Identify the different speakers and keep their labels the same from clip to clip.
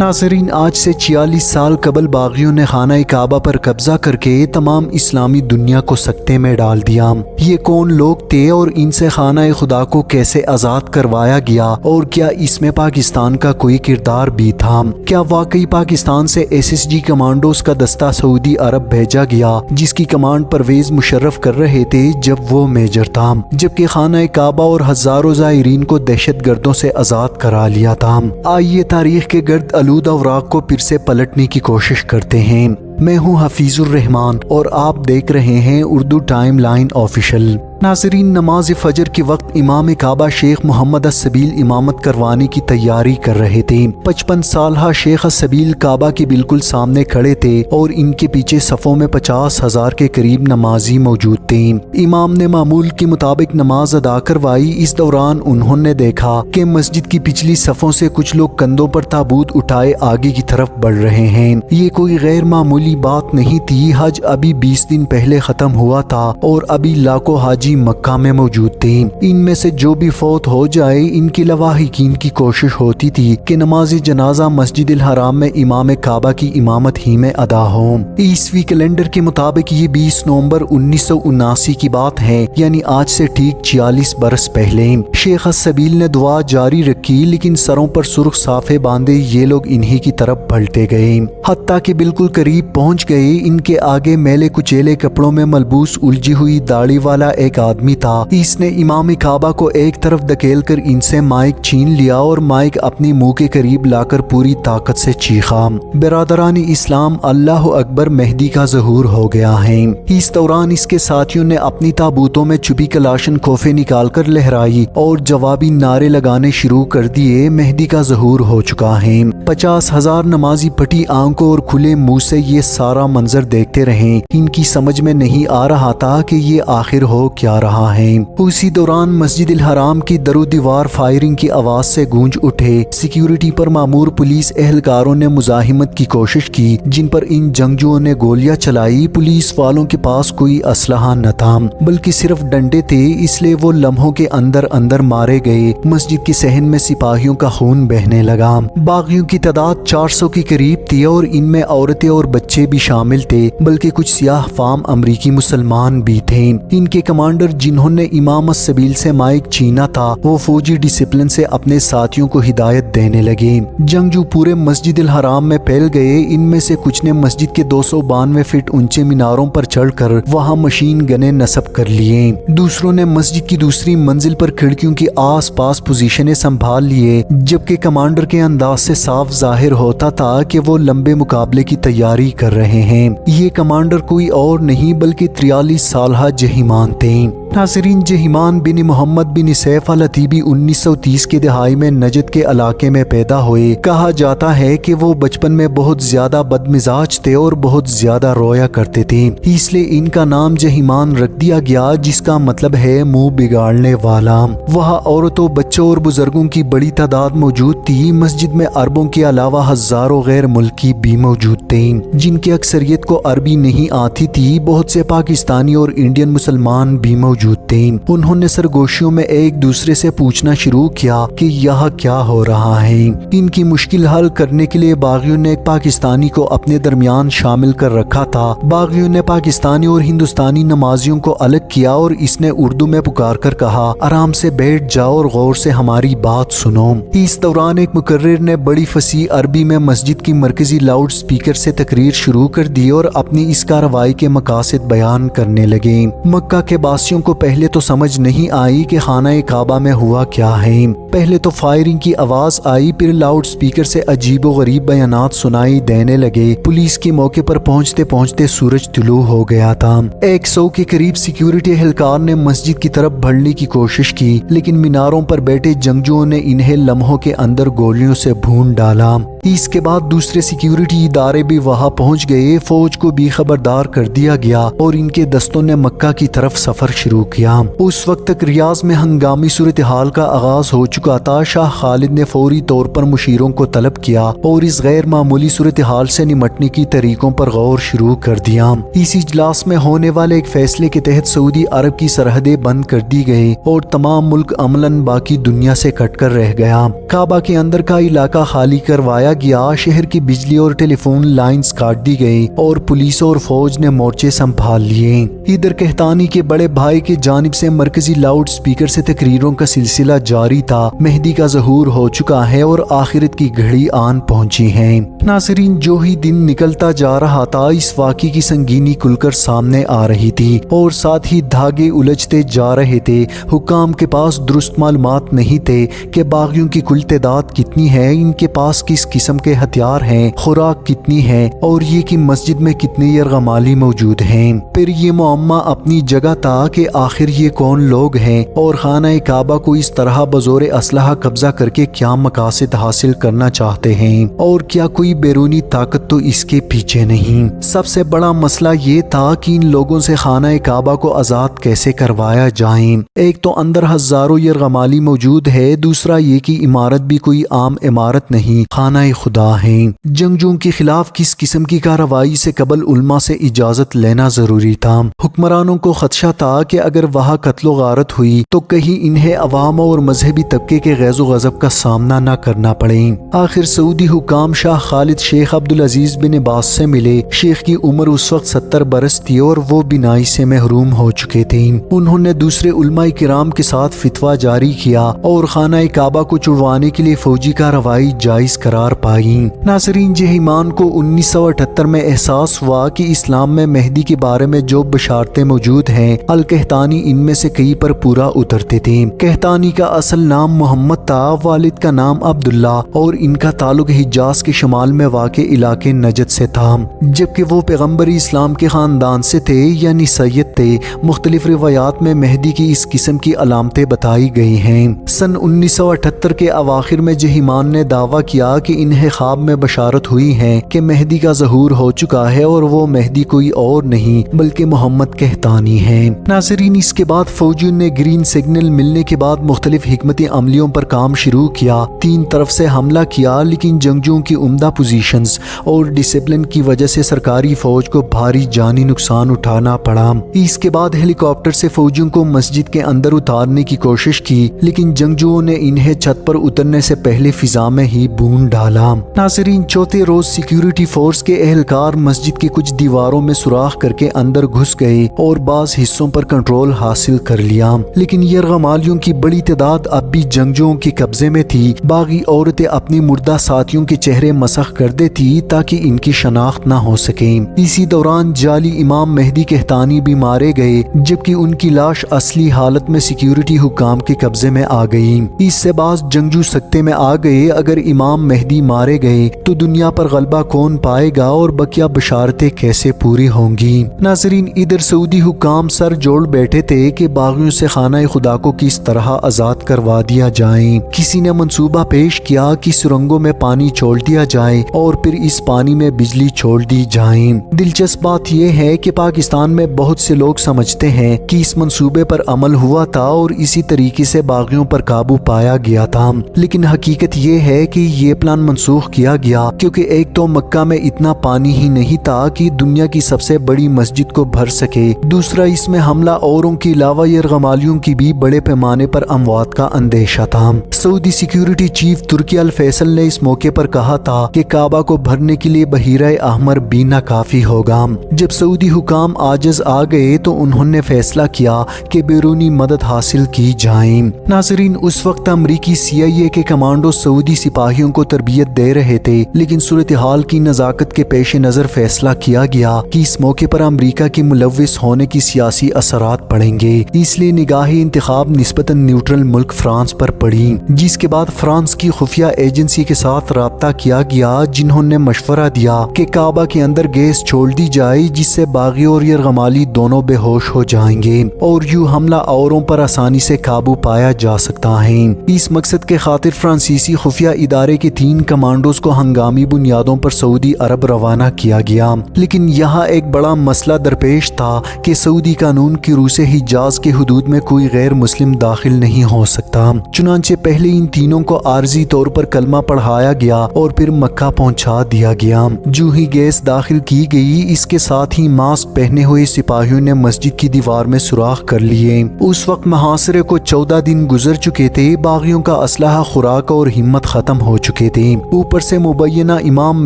Speaker 1: ناظرین، آج سے 46 سال قبل باغیوں نے خانہ کعبہ پر قبضہ کر کے تمام اسلامی دنیا کو سکتے میں ڈال دیا۔ یہ کون لوگ تھے اور ان سے خانہ خدا کو کیسے آزاد کروایا گیا، اور کیا اس میں پاکستان کا کوئی کردار بھی تھا؟ کیا واقعی پاکستان سے SSG کمانڈوز کا دستہ سعودی عرب بھیجا گیا، جس کی کمانڈ پرویز مشرف کر رہے تھے جب وہ میجر تھا، جبکہ خانہ کعبہ اور ہزاروں زائرین کو دہشت گردوں سے آزاد کرا لیا تھا؟ آئیے تاریخ کے گرد آلود اوراق کو پھر سے پلٹنے کی کوشش کرتے ہیں۔ میں ہوں حفیظ الرحمان اور آپ دیکھ رہے ہیں اردو ٹائم لائن آفیشل۔ ناظرین، نماز فجر کے وقت امام کعبہ شیخ محمد السبیل امامت کروانے کی تیاری کر رہے تھے۔ 55 سالہ شیخ السبیل کعبہ کے بالکل سامنے کھڑے تھے اور ان کے پیچھے صفوں میں 50,000 کے قریب نمازی موجود تھے۔ امام نے معمول کے مطابق نماز ادا کروائی۔ اس دوران انہوں نے دیکھا کہ مسجد کی پچھلی صفوں سے کچھ لوگ کندھوں پر تابوت اٹھائے آگے کی طرف بڑھ رہے ہیں۔ یہ کوئی غیر معمولی بات نہیں تھی۔ حج ابھی 20 دن پہلے ختم ہوا تھا اور ابھی لاکھوں حاجی مکہ میں موجود تھے۔ ان میں سے جو بھی فوت ہو جائے، ان کے لواحقین کی کوشش ہوتی تھی کہ نماز جنازہ مسجد الحرام میں امام کعبہ کی امامت ہی میں ادا ہو۔ عیسوی کیلنڈر کے مطابق یہ 20 نومبر 1979 کی بات ہے، یعنی آج سے ٹھیک 46 برس پہلے۔ شیخ السبیل نے دعا جاری رکھی، لیکن سروں پر سرخ صافے باندھے یہ لوگ انہی کی طرف بڑھتے گئے، حتیٰ کہ بالکل قریب پہنچ گئے۔ ان کے آگے میلے کچیلے کپڑوں میں ملبوس الجھی ہوئی داڑھی والا ایک آدمی تھا۔ اس نے امام کعبہ کو ایک طرف دھکیل کر ان سے مائک چھین لیا اور مائک اپنے منہ کے قریب لا کر پوری طاقت سے چیخا، برادران اسلام، اللہ اکبر، مہدی کا ظہور ہو گیا ہے۔ اس دوران اس کے ساتھیوں نے اپنی تابوتوں میں چھپی کلاشن کوفے نکال کر لہرائی اور جوابی نعرے لگانے شروع کر دیے، مہدی کا ظہور ہو چکا ہے۔ 50,000 نمازی پھٹی آنکھوں اور کھلے منہ سے یہ سارا منظر دیکھتے رہے۔ ان کی سمجھ میں نہیں آ رہا تھا کہ یہ آخر ہو کیا رہا ہے۔ اسی دوران مسجد الحرام کی در و دیوار فائرنگ کی آواز سے گونج اٹھے۔ سیکیورٹی پر مامور پولیس اہلکاروں نے مزاحمت کی کوشش کی، جن پر ان جنگجوؤں نے گولیاں چلائی۔ پولیس والوں کے پاس کوئی اسلحہ نہ تھا، بلکہ صرف ڈنڈے تھے، اس لیے وہ لمحوں کے اندر اندر مارے گئے۔ مسجد کے صحن میں سپاہیوں کا خون بہنے لگا۔ باغیوں کی تعداد 400 کے قریب تھی اور ان میں عورتیں اور بچے بھی شامل تھے، بلکہ کچھ سیاہ فام امریکی مسلمان بھی تھے۔ ان کے کمانڈر جنہوں نے امام السبیل سے مائک چھینا تھا، وہ فوجی ڈسپلن سے اپنے ساتھیوں کو ہدایت دینے لگے۔ جنگجو پورے مسجد الحرام میں پھیل گئے۔ ان میں سے کچھ نے مسجد کے 292 فٹ اونچے میناروں پر چڑھ کر وہاں مشین گنیں نصب کر لیے۔ دوسروں نے مسجد کی دوسری منزل پر کھڑکیوں کے آس پاس پوزیشنیں سنبھال لیے، جبکہ کمانڈر کے انداز سے صاف ظاہر ہوتا تھا کہ وہ لمبے مقابلے کی تیاری کر رہے ہیں۔ یہ کمانڈر کوئی اور نہیں بلکہ 43 سالہ جہیمان تھے۔ ناظرین، جہیمان بن محمد بن سیف العتیبی 1930 کے دہائی میں نجد کے علاقے میں پیدا ہوئے۔ کہا جاتا ہے کہ وہ بچپن میں بہت زیادہ بد مزاج تھے اور بہت زیادہ رویا کرتے تھے، اس لیے ان کا نام جہیمان رکھ دیا گیا، جس کا مطلب ہے منہ بگاڑنے والا۔ وہاں عورتوں، بچوں اور بزرگوں کی بڑی تعداد موجود تھی۔ مسجد میں عربوں کے علاوہ ہزاروں غیر ملکی بھی موجود تھے، جن کی اکثریت کو عربی نہیں آتی تھی۔ بہت سے پاکستانی اور انڈین مسلمان بھی موجود تھے۔ انہوں نے سرگوشیوں میں ایک دوسرے سے پوچھنا شروع کیا کہ یہاں کیا ہو رہا ہے۔ ان کی مشکل حل کرنے کے لیے باغیوں نے ایک پاکستانی کو اپنے درمیان شامل کر رکھا تھا۔ باغیوں نے پاکستانی اور ہندوستانی نمازیوں کو الگ کیا اور اس نے اردو میں پکار کر کہا، آرام سے بیٹھ جاؤ اور غور سے ہماری بات سنو۔ اس دوران ایک مقرر نے بڑی فصیح عربی میں مسجد کی مرکزی لاؤڈ سپیکر سے تقریر شروع کر دی اور اپنی اس کارروائی کے مقاصد بیان کرنے لگے۔ مکہ کے باسیوں کو پہلے تو سمجھ نہیں آئی کہ خانہ کعبہ میں ہوا کیا ہے۔ پہلے تو فائرنگ کی آواز آئی، پھر لاؤڈ سپیکر سے عجیب و غریب بیانات سنائی دینے لگے۔ پولیس کے موقع پر پہنچتے پہنچتے سورج طلوع ہو گیا تھا۔ 100 کے قریب سیکیورٹی اہلکار نے مسجد کی طرف بڑھنے کی کوشش کی، لیکن میناروں پر بیٹھے جنگجوؤں نے انہیں لمحوں کے اندر گولیوں سے بھون ڈالا۔ اس کے بعد دوسرے سیکیورٹی ادارے بھی وہاں پہنچ گئے۔ فوج کو بھی خبردار کر دیا گیا اور ان کے دستوں نے مکہ کی طرف سفر شروع کیا۔ اس وقت تک ریاض میں ہنگامی صورتحال کا آغاز ہو چکا تھا۔ شاہ خالد نے فوری طور پر مشیروں کو طلب کیا اور اس غیر معمولی صورتحال سے نمٹنے کی طریقوں پر غور شروع کر دیا۔ اس اجلاس میں ہونے والے ایک فیصلے کے تحت سعودی عرب کی سرحدیں بند کر دی گئی اور تمام ملک عملاً باقی دنیا سے کٹ کر رہ گیا۔ کعبہ کے اندر کا علاقہ خالی کروایا لایا گیا، شہر کی بجلی اور ٹیلی فون لائنز کاٹ دی گئی اور پولیس اور فوج نے مورچے سنبھال لیے۔ ادھر کہتانی کے بڑے بھائی کی جانب سے مرکزی لاؤڈ سپیکر سے تقریروں کا سلسلہ جاری تھا۔ مہدی کا ظہور ہو چکا ہے اور آخرت کی گھڑی آن پہنچی ہے۔ ناظرین، جو ہی دن نکلتا جا رہا تھا اس واقعے کی سنگینی کھل کر سامنے آ رہی تھی اور ساتھ ہی دھاگے الجھتے جا رہے تھے۔ حکام کے پاس درست معلومات نہیں تھے کہ باغیوں کی کل تعداد کتنی ہے، ان کے پاس کس قسم کے ہتھیار ہیں، خوراک کتنی ہے اور یہ کہ مسجد میں کتنے یرغمالی موجود ہیں۔ پھر یہ معمہ اپنی جگہ تھا کہ آخر یہ کون لوگ ہیں اور خانہ کعبہ کو اس طرح بزور اسلحہ قبضہ کر کے کیا مقاصد حاصل کرنا چاہتے ہیں، اور کیا کوئی بیرونی طاقت تو اس کے پیچھے نہیں۔ سب سے بڑا مسئلہ یہ تھا کہ ان لوگوں سے خانہ کعبہ کو آزاد کیسے کروایا جائے۔ ایک تو اندر ہزاروں یرغمالی موجود ہے، دوسرا یہ کہ عمارت بھی کوئی عام عمارت نہیں، خانہ خدا ہے۔ جنگجوؤں کے خلاف کس قسم کی کارروائی سے قبل علماء سے اجازت لینا ضروری تھا۔ حکمرانوں کو خدشہ تھا کہ اگر وہاں قتل و غارت ہوئی تو کہیں انہیں عوام اور مذہبی طبقے کے غیظ و غضب کا سامنا نہ کرنا پڑے۔ آخر سعودی حکام شاہ خالد شیخ عبدالعزیز بن باز سے ملے۔ شیخ کی عمر اس وقت 70 برس تھی اور وہ بینائی سے محروم ہو چکے تھے۔ انہوں نے دوسرے علماء کرام کے ساتھ فتویٰ جاری کیا اور خانہ کعبہ کو چھڑوانے کے لیے فوجی کارروائی جائز قرار پائی۔ ناظرین، جہیمان کو 1978 میں احساس ہوا کہ اسلام میں مہدی کے بارے میں جو بشارتیں موجود ہیں، الکہتانی ان میں سے کئی پر پورا اترتے تھے۔ کہتانی کا اصل نام محمد تھا، والد کا نام عبداللہ، اور ان کا تعلق حجاز کے شمال میں واقع علاقے نجد سے تھا، جبکہ وہ پیغمبر اسلام کے خاندان سے تھے یعنی سید تھے۔ مختلف روایات میں مہدی کی اس قسم کی علامتیں بتائی گئی ہیں۔ سن 1978 کے اواخر میں جہیمان نے دعویٰ کیا کہ انہیں خواب میں بشارت ہوئی ہے کہ مہدی کا ظہور ہو چکا ہے اور وہ مہدی کوئی اور نہیں بلکہ محمد کہتانی ہے۔ ناظرین، اس کے بعد فوجیوں نے گرین سگنل ملنے کے بعد مختلف حکمت عملیوں پر کام شروع کیا۔ 3 طرف سے حملہ کیا، لیکن جنگجوؤں کی عمدہ پوزیشنز اور ڈسپلن کی وجہ سے سرکاری فوج کو بھاری جانی نقصان اٹھانا پڑا۔ اس کے بعد ہیلی کاپٹر سے فوجیوں کو مسجد کے اندر اتارنے کی کوشش کی، لیکن جنگجوؤں نے انہیں چھت پر اترنے سے پہلے فضا میں ہی بھون ڈالا۔ ناظرین، چوتھے روز سیکیورٹی فورس کے اہلکار مسجد کے کچھ دیواروں میں سوراخ کر کے اندر گھس گئے اور بعض حصوں پر کنٹرول حاصل کر لیا، لیکن یرغمالیوں کی بڑی تعداد اب بھی جنگجوؤں کے قبضے میں تھی۔ باغی عورتیں اپنی مردہ ساتھیوں کے چہرے مسخ کر دیتی تاکہ ان کی شناخت نہ ہو سکے۔ اسی دوران جعلی امام مہدی کہتانی بھی مارے گئے، جبکہ ان کی لاش اصلی حالت میں سیکیورٹی حکام کے قبضے میں آ گئی۔ اس سے بعض جنگجو سکتے میں آ گئے، اگر امام مہدی مارے گئے تو دنیا پر غلبہ کون پائے گا اور بقیہ بشارتیں کیسے پوری ہوں گی۔ ناظرین، ادھر سعودی حکام سر جوڑ بیٹھے تھے کہ باغیوں سے خانہ خدا کو کس طرح آزاد کروا دیا جائے۔ کسی نے منصوبہ پیش کیا کہ سرنگوں میں پانی چھوڑ دیا جائے اور پھر اس پانی میں بجلی چھوڑ دی جائے۔ دلچسپ بات یہ ہے کہ پاکستان میں بہت سے لوگ سمجھتے ہیں کہ اس منصوبے پر عمل ہوا تھا اور اسی طریقے سے باغیوں پر قابو پایا گیا تھا، لیکن حقیقت یہ ہے کہ یہ پلان منسوخ کیا گیا کیونکہ ایک تو مکہ میں اتنا پانی ہی نہیں تھا کہ دنیا کی سب سے بڑی مسجد کو بھر سکے، دوسرا اس میں حملہ اوروں کے علاوہ یرغمالیوں کی بھی بڑے پیمانے پر اموات کا اندیشہ تھا۔ سعودی سیکیورٹی چیف ترکی الفیصل نے اس موقع پر کہا تھا کہ کعبہ کو بھرنے کے لیے بحیرہ احمر بھی ناکافی ہوگا۔ جب سعودی حکام عاجز آ گئے تو انہوں نے فیصلہ کیا کہ بیرونی مدد حاصل کی جائے۔ ناظرین، اس وقت امریکی CIA کے کمانڈو سعودی سپاہیوں کو تربیت دے رہے تھے، لیکن صورتحال کی نزاکت کے پیش نظر فیصلہ کیا گیا کہ اس موقع پر امریکہ کے ملوث ہونے کی سیاسی اثرات پڑیں گے، اس لیے نگاہ انتخاب نسبتاً نیوٹرل ملک فرانس پر پڑی، جس کے بعد فرانس کی خفیہ ایجنسی کے ساتھ رابطہ کیا گیا، جنہوں نے مشورہ دیا کہ کعبہ کے اندر گیس چھوڑ دی جائے جس سے باغی اور یرغمالی دونوں بے ہوش ہو جائیں گے اور یوں حملہ اوروں پر آسانی سے قابو پایا جا سکتا ہے۔ اس مقصد کے خاطر فرانسیسی خفیہ ادارے کے 3 کمانڈوز کو ہنگامی بنیادوں پر سعودی عرب روانہ کیا گیا، لیکن یہاں ایک بڑا مسئلہ درپیش تھا کہ سعودی قانون کی روح سے حجاز کے حدود میں کوئی غیر مسلم داخل نہیں ہو سکتا، چنانچہ پہلے ان تینوں کو عارضی طور پر کلمہ پڑھایا گیا اور پھر مکہ پہنچا دیا گیا۔ جو ہی گیس داخل کی گئی، اس کے ساتھ ہی ماسک پہنے ہوئے سپاہیوں نے مسجد کی دیوار میں سوراخ کر لیے۔ اس وقت محاصرے کو 14 دن گزر چکے تھے، باغیوں کا اسلحہ، خوراک اور ہمت ختم ہو چکے تھے۔ اوپر سے مبینہ امام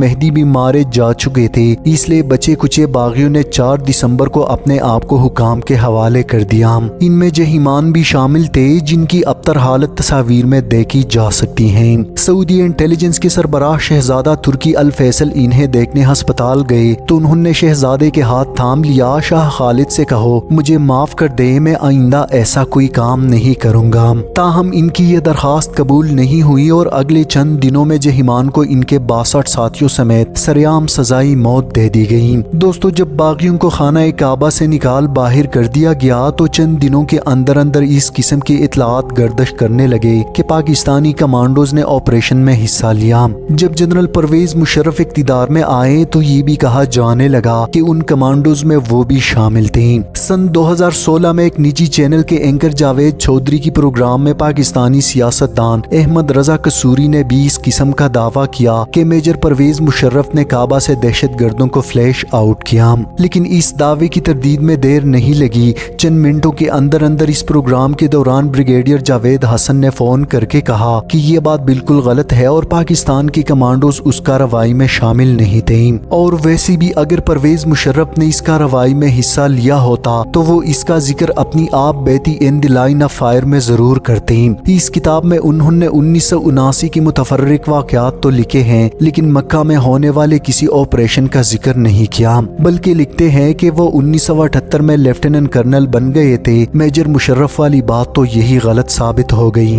Speaker 1: مہدی بھی مارے جا چکے تھے، اس لیے بچے کچے باغیوں نے 4 دسمبر کو اپنے آپ کو حکام کے حوالے کر دیا۔ ان میں جہیمان بھی شامل تھے جن کی ابتر حالت تصاویر میں دیکھی جا سکتی ہیں۔ سعودی انٹیلیجنس کے سربراہ شہزادہ ترکی الفیصل انہیں دیکھنے ہسپتال گئے تو انہوں نے شہزادے کے ہاتھ تھام لیا۔ شاہ خالد سے کہو مجھے معاف کر دے، میں آئندہ ایسا کوئی کام نہیں کروں گا۔ تاہم ان کی یہ درخواست قبول نہیں ہوئی اور اگلے چند دنوں میں جہیمان کو ان کے 62 ساتھیوں سمیت سرعام سزائی موت دے دی گئی۔ دوستو جب باغیوں کو خانہ کعبہ سے نکال باہر کر دیا گیا تو چند دنوں کے اندر اندر اس قسم کی اطلاعات گردش کرنے لگے کہ پاکستانی کمانڈوز نے آپریشن میں حصہ لیا۔ جب جنرل پرویز مشرف اقتدار میں آئے تو یہ بھی کہا جانے لگا کہ ان کمانڈوز میں وہ بھی شامل تھے۔ سن 2016 میں ایک نجی چینل کے اینکر جاوید چودھری کی پروگرام میں پاکستانی سیاستدان احمد رضا قصوری نے بھی اس قسم کا دعویٰ کیا کہ میجر پرویز مشرف نے کعبہ سے دہشت گردوں کو فلیش آؤٹ کیا، لیکن اس دعوے کی تردید میں دیر نہیں لگی۔ چند منٹوں کے اندر اندر اس پروگرام کے دوران بریگیڈیئر جاوید حسن نے فون کر کے کہا کہ یہ بات بالکل غلط ہے اور پاکستان کے کمانڈوز اس کارروائی میں شامل نہیں تھے، اور ویسے بھی اگر پرویز مشرف نے اس کارروائی میں حصہ لیا ہوتا تو وہ اس کا ذکر اپنی آپ بیتی ان دی لائن آف فائر میں ضرور کرتے۔ اس کتاب میں انہوں نے 1979 کی متفرق واقعات تو لکھے ہیں لیکن مکہ میں ہونے والے کسی آپریشن کا ذکر نہیں کیا، بلکہ لکھتے ہیں کہ وہ 1978 میں لیفٹیننٹ کرنل بن گئے تھے۔ میجر مشرف والی بات تو یہی غلط ثابت ہو گئی۔